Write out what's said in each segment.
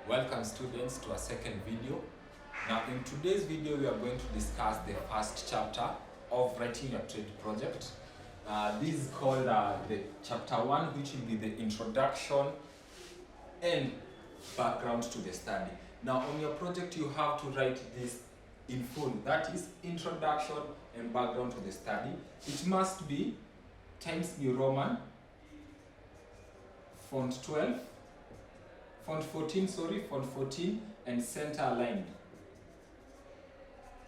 Welcome students to our second video. Now in today's video we are going to discuss the first chapter of writing your trade project. This is called the chapter 1, which will be the introduction and background to the study. Now on your project you have to write this in full, that is introduction and background to the study. It must be Times New Roman, font 12, font 14, and center aligned.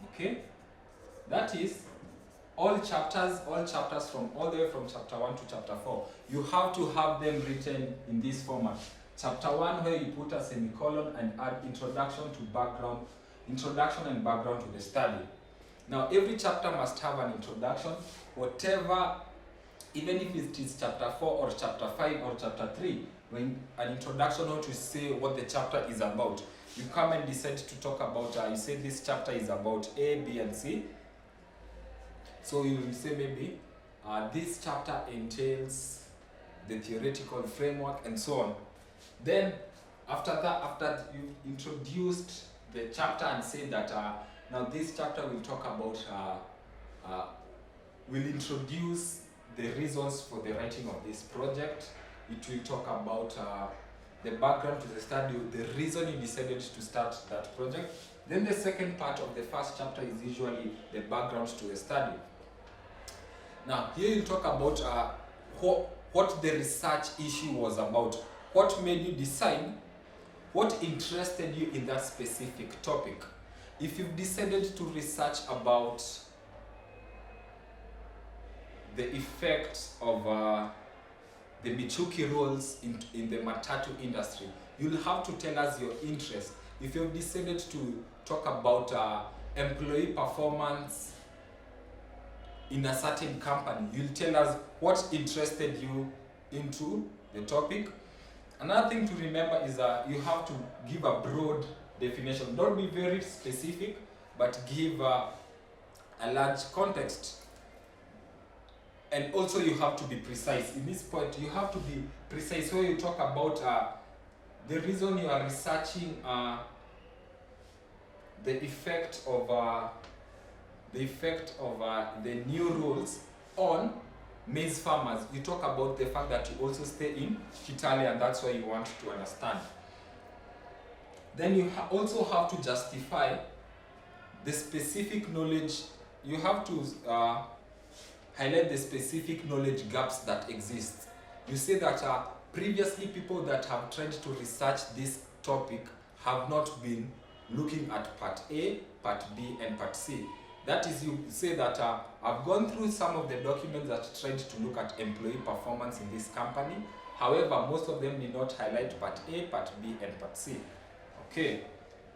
Okay, that is all chapters from all the way from chapter 1 to chapter 4. You have to have them written in this format. Chapter 1 where you put a semicolon and add introduction and background to the study. Now every chapter must have an introduction, whatever, even if it is chapter 4 or chapter 5 or chapter 3, when an introduction or to say what the chapter is about. You come and decide to talk about, you say this chapter is about A, B, and C. So you will say maybe this chapter entails the theoretical framework and so on. Then after that, after you introduced the chapter and say that now this chapter will talk about, will introduce the reasons for the writing of this project. It will talk about the background to the study, the reason you decided to start that project. Then the second part of the first chapter is usually the background to the study. Now here you talk about what the research issue was about, what made you decide, what interested you in that specific topic. If you've decided to research about the effect of the Michuki rules in the matatu industry, you'll have to tell us your interest. If you've decided to talk about employee performance in a certain company, you'll tell us what interested you into the topic. Another thing to remember is you have to give a broad definition. Don't be very specific, but give a large context. And also you have to be precise. In this point, you have to be precise when you talk about the reason you are researching the effect of the new rules on maize farmers. You talk about the fact that you also stay in Kitale, and that's why you want to understand. Then you also have to justify the specific knowledge. You have to highlight the specific knowledge gaps that exist. You say that previously people that have tried to research this topic have not been looking at part A, part B, and part C. That is, you say that I've gone through some of the documents that tried to look at employee performance in this company. However, most of them did not highlight part A, part B, and part C. Okay.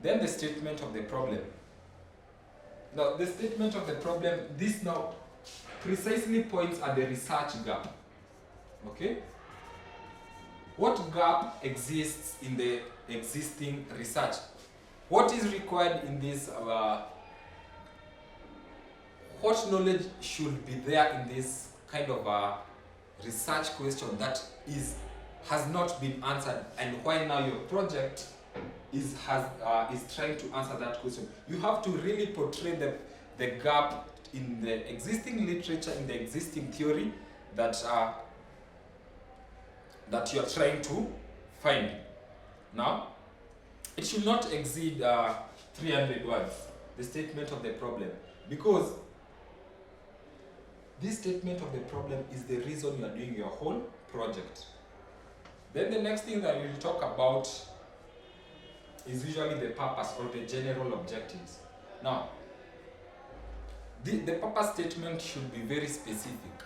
Then the statement of the problem. Now, the statement of the problem, this now precisely points at the research gap. Okay? What gap exists in the existing research? What is required in this, what knowledge should be there in this kind of research question that has not been answered, and why now your project is trying to answer that question? You have to really portray the gap in the existing literature, in the existing theory that you are trying to find. Now, it should not exceed 300 words, the statement of the problem, because this statement of the problem is the reason you are doing your whole project. Then the next thing that we will talk about is usually the purpose or the general objectives. Now, the purpose statement should be very specific.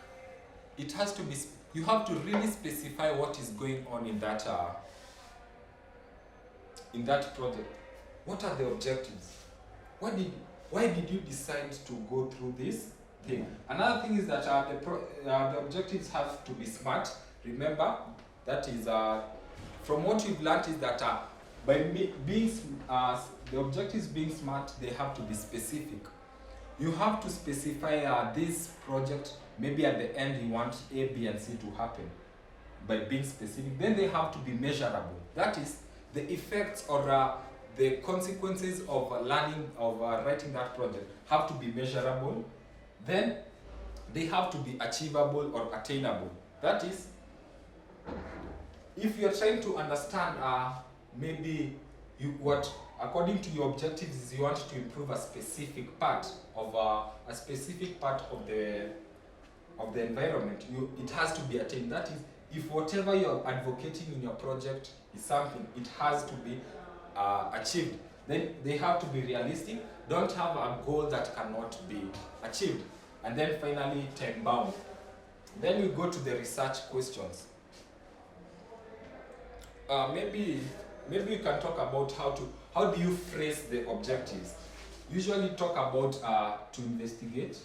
It has to be, you have to really specify what is going on in that project. What are the objectives? Why did you decide to go through this thing? Another thing is that the objectives have to be smart. Remember, that is, from what you've learned is that by being the objectives being smart, they have to be specific. You have to specify this project, maybe at the end you want A, B, and C to happen by being specific. Then they have to be measurable. That is, the effects or the consequences of learning, of writing that project have to be measurable. Then they have to be achievable or attainable. That is, if you're trying to understand maybe what according to your objectives is you want to improve a specific part of the environment, it has to be attained. That is, if whatever you're advocating in your project is something, it has to be achieved. Then they have to be realistic. Don't have a goal that cannot be achieved. And then finally, time bound. Then we go to the research questions. Maybe we can talk about how do you phrase the objectives. Usually talk about to investigate.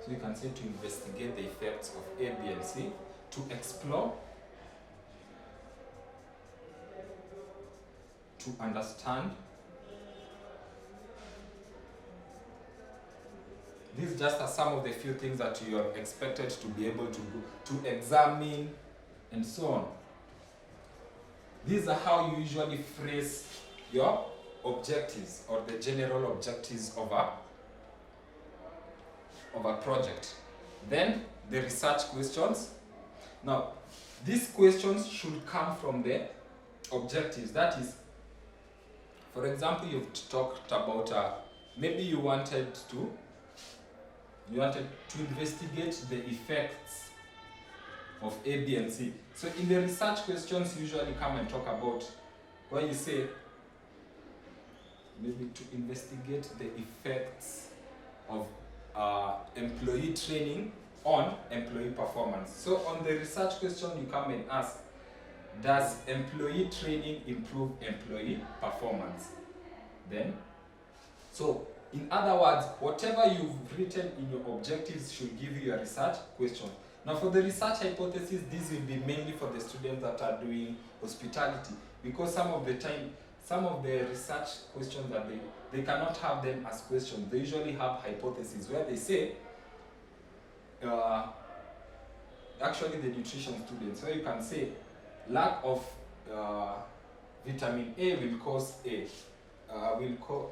So you can say to investigate the effects of A, B, and C. To explore. To understand. These just are some of the few things that you are expected to be able to do, to examine, and so on. These are how you usually phrase your objectives or the general objectives of a project. Then the research questions. Now, these questions should come from the objectives. That is, for example, you've talked about maybe you wanted to investigate the effects of A, B, and C. So in the research questions, usually come and talk about, when you say maybe to investigate the effects of employee training on employee performance. So on the research question, you come and ask, does employee training improve employee performance? Then, so in other words, whatever you've written in your objectives should give you a research question. Now for the research hypothesis, this will be mainly for the students that are doing hospitality, because some of the time, some of the research questions that they cannot have them as questions. They usually have hypotheses where they say, actually the nutrition students, where you can say lack of vitamin A will cause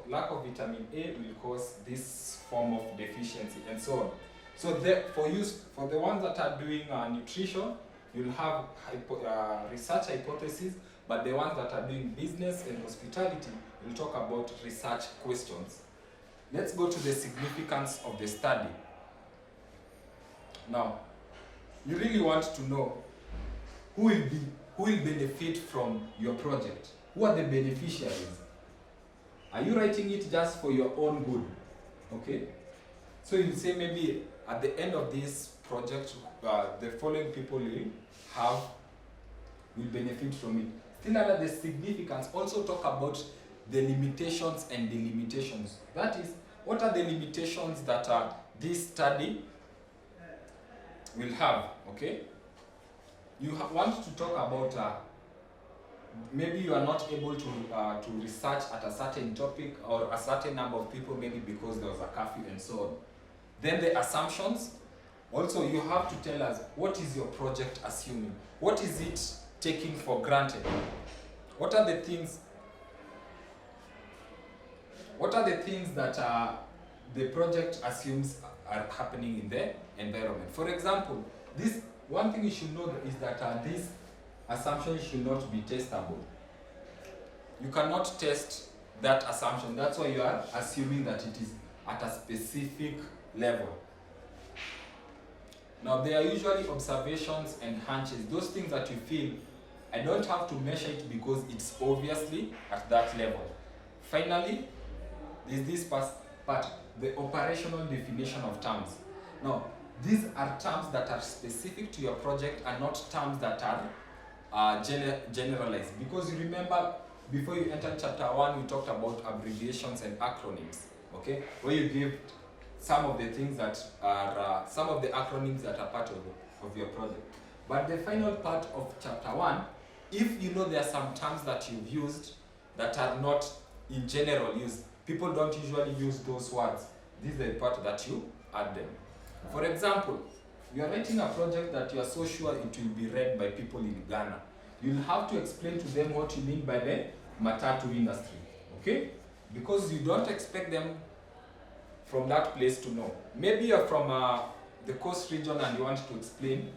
lack of vitamin A will cause this form of deficiency, and so on. So for the ones that are doing nutrition, you'll have research hypotheses, but the ones that are doing business and hospitality, we'll talk about research questions. Let's go to the significance of the study. Now, you really want to know who will benefit from your project. Who are the beneficiaries? Are you writing it just for your own good? Okay? So you say maybe at the end of this project, the following people will benefit from it. Still under the significance, also talk about the limitations and delimitations. That is, what are the limitations that this study will have, okay? You want to talk about maybe you are not able to research at a certain topic or a certain number of people, maybe because there was a curfew and so on. Then the assumptions. Also, you have to tell us, what is your project assuming? What is it taking for granted? What are the things that the project assumes are happening in the environment? For example, this one thing you should know is that these assumptions should not be testable. You cannot test that assumption. That's why you are assuming that it is at a specific level. Now, there are usually observations and hunches, those things that you feel, I don't have to measure it because it's obviously at that level. Finally, there's this part, the operational definition of terms. Now, these are terms that are specific to your project and not terms that are generalized. Because you remember, before you entered chapter 1, we talked about abbreviations and acronyms, okay? Where you give some of the things that are, some of the acronyms that are part of your project. But the final part of chapter 1, if you know there are some terms that you've used that are not in general use, people don't usually use those words. This is the part that you add them. For example, you are writing a project that you are so sure it will be read by people in Ghana, you'll have to explain to them what you mean by the matatu industry, okay? Because you don't expect them from that place to know. Maybe you're from the coast region and you want to explain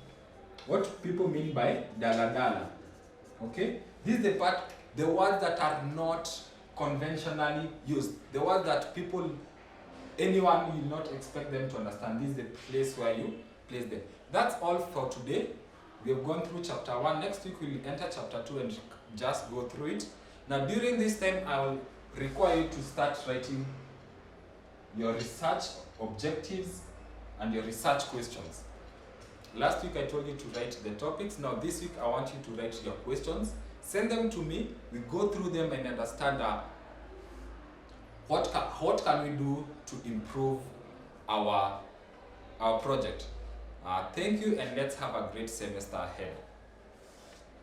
what people mean by daladala, okay? This is the part, the words that are not conventionally used, the words that people, anyone will not expect them to understand. This is the place where you place them. That's all for today. We have gone through chapter 1. Next week we'll enter chapter 2 and just go through it. Now during this time I will require you to start writing your research objectives and your research questions. Last week I told you to write the topics. Now this week I want you to write your questions. Send them to me. We go through them and understand what can we do to improve our project. Thank you, and let's have a great semester ahead.